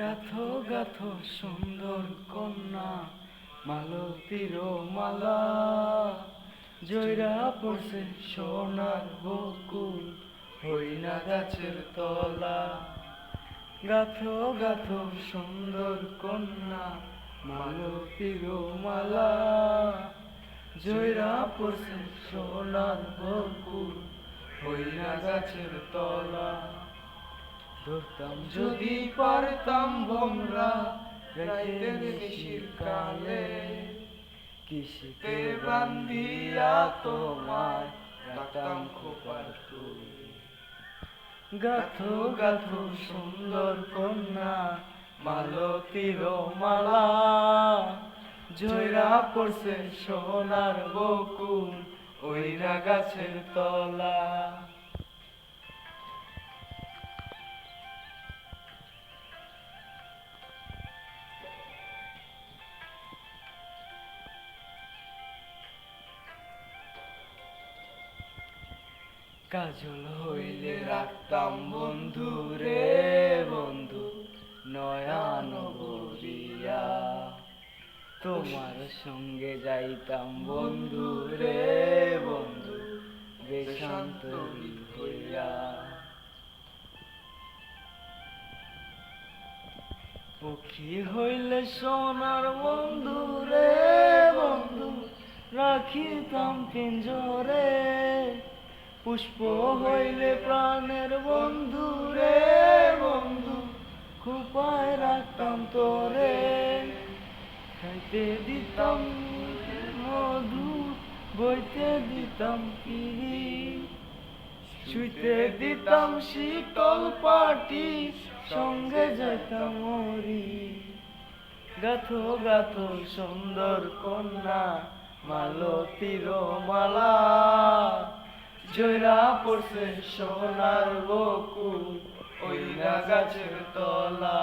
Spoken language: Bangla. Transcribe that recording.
গাথো গাথো সুন্দর কন্যা মালতীর মালা, জয়রা পড়ছে সোনার বকুল হইনা গাছের তলা। গাথো গাথো সুন্দর কন্যা মালতীর মালা, জয়রা পড়ছে সোনার বকুল হইনা গাছের তলা। ধরতাম যদি পারতাম ভোমরা রাইতের নিশির কালে, কিসিতে বান্ধিয়া তোমায় রাখতাম খোপার তুলে। গাথো গাথো সুন্দর কন্যা মালতীর মালা, জয়রা পড়ছে সোনার বকুল ওইনা গাছের তলা। কাজল হইলে রাখতাম বন্ধু রে বন্ধু নয়ন ভরিয়া, তোমার সঙ্গে যাইতাম বন্ধু রে বন্ধু বেশান্তরী হইয়া। পক্ষী হইলে সোনার বন্ধু রে বন্ধু রাখিতাম পিঞ্জরে, পুষ্প হইলে প্রাণের বন্ধু রে বন্ধু খোপায় রাখতাম তোরে। খাইতে দিতাম মধু বইতে দিতাম পিড়ি, শুইতে দিতাম শীতল পাটি সঙ্গে যাইতাম মরি। গাথো গাথো সুন্দর কন্যা মালতীর মালা, জয়রা পড়ছে সোনার বকুল ওইনা গাছের তলা।